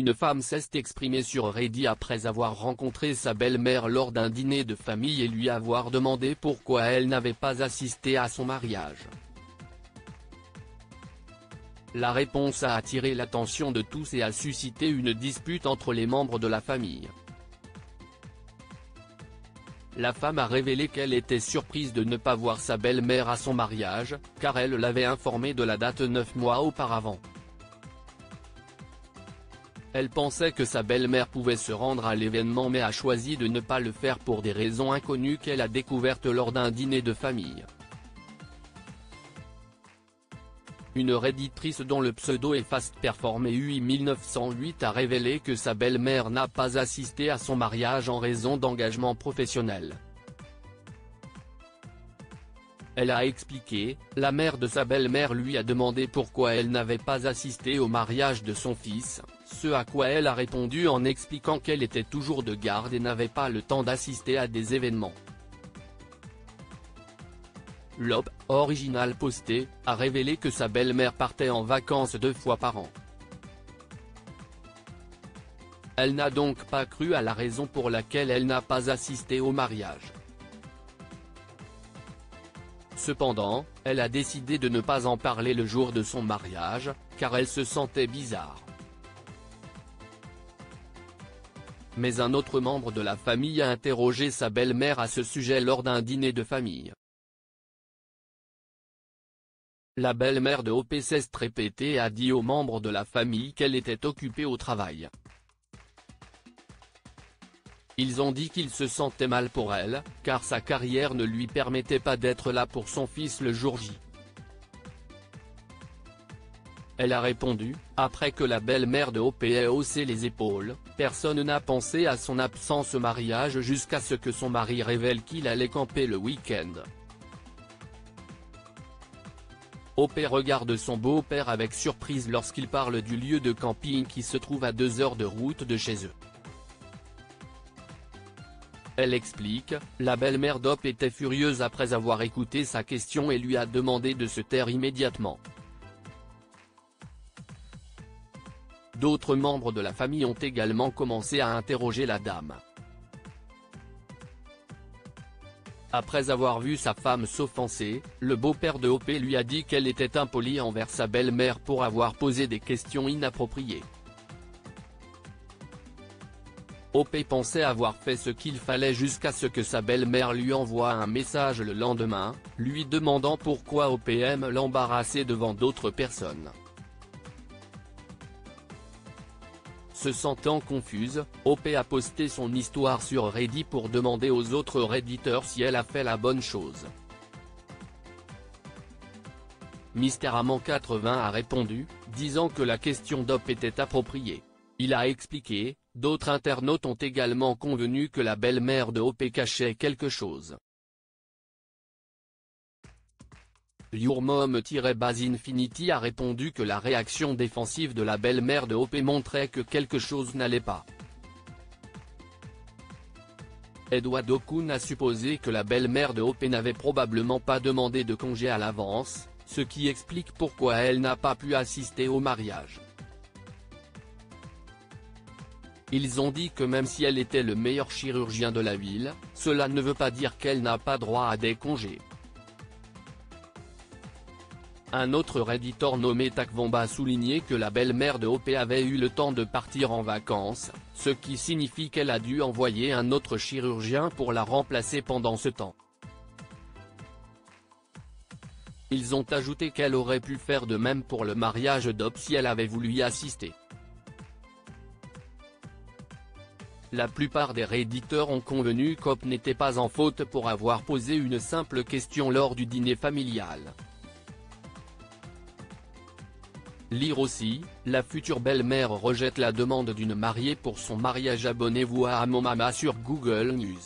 Une femme s'est exprimée sur Reddit après avoir rencontré sa belle-mère lors d'un dîner de famille et lui avoir demandé pourquoi elle n'avait pas assisté à son mariage. La réponse a attiré l'attention de tous et a suscité une dispute entre les membres de la famille. La femme a révélé qu'elle était surprise de ne pas voir sa belle-mère à son mariage, car elle l'avait informée de la date 9 mois auparavant. Elle pensait que sa belle-mère pouvait se rendre à l'événement mais a choisi de ne pas le faire pour des raisons inconnues qu'elle a découvertes lors d'un dîner de famille. Une redditrice dont le pseudo est FastPerformEui1908 a révélé que sa belle-mère n'a pas assisté à son mariage en raison d'engagement professionnel. Elle a expliqué, la mère de sa belle-mère lui a demandé pourquoi elle n'avait pas assisté au mariage de son fils, ce à quoi elle a répondu en expliquant qu'elle était toujours de garde et n'avait pas le temps d'assister à des événements. L'OP, original posté, a révélé que sa belle-mère partait en vacances 2 fois par an. Elle n'a donc pas cru à la raison pour laquelle elle n'a pas assisté au mariage. Cependant, elle a décidé de ne pas en parler le jour de son mariage, car elle se sentait bizarre. Mais un autre membre de la famille a interrogé sa belle-mère à ce sujet lors d'un dîner de famille. La belle-mère de OP s'est répétée et a dit aux membres de la famille qu'elle était occupée au travail. Ils ont dit qu'ils se sentaient mal pour elle, car sa carrière ne lui permettait pas d'être là pour son fils le jour J. Elle a répondu, après que la belle-mère de OP ait haussé les épaules, personne n'a pensé à son absence au mariage jusqu'à ce que son mari révèle qu'il allait camper le week-end. OP regarde son beau-père avec surprise lorsqu'il parle du lieu de camping qui se trouve à 2 heures de route de chez eux. Elle explique, la belle-mère d'OP était furieuse après avoir écouté sa question et lui a demandé de se taire immédiatement. D'autres membres de la famille ont également commencé à interroger la dame. Après avoir vu sa femme s'offenser, le beau-père de OP lui a dit qu'elle était impolie envers sa belle-mère pour avoir posé des questions inappropriées. OP pensait avoir fait ce qu'il fallait jusqu'à ce que sa belle-mère lui envoie un message le lendemain, lui demandant pourquoi OP aime l'embarrasser devant d'autres personnes. Se sentant confuse, OP a posté son histoire sur Reddit pour demander aux autres redditeurs si elle a fait la bonne chose. Mysteraman80 a répondu, disant que la question d'OP était appropriée. Il a expliqué, d'autres internautes ont également convenu que la belle-mère de OP cachait quelque chose. YourMom-Base-Infinity a répondu que la réaction défensive de la belle-mère de OP montrait que quelque chose n'allait pas. Edward Okun a supposé que la belle-mère de OP n'avait probablement pas demandé de congé à l'avance, ce qui explique pourquoi elle n'a pas pu assister au mariage. Ils ont dit que même si elle était le meilleur chirurgien de la ville, cela ne veut pas dire qu'elle n'a pas droit à des congés. Un autre redditor nommé Takvomba a souligné que la belle-mère de OP avait eu le temps de partir en vacances, ce qui signifie qu'elle a dû envoyer un autre chirurgien pour la remplacer pendant ce temps. Ils ont ajouté qu'elle aurait pu faire de même pour le mariage d'OP si elle avait voulu y assister. La plupart des redditeurs ont convenu qu'OP n'était pas en faute pour avoir posé une simple question lors du dîner familial. Lire aussi, la future belle-mère rejette la demande d'une mariée pour son mariage. Abonnez-vous à Mon Mama sur Google News.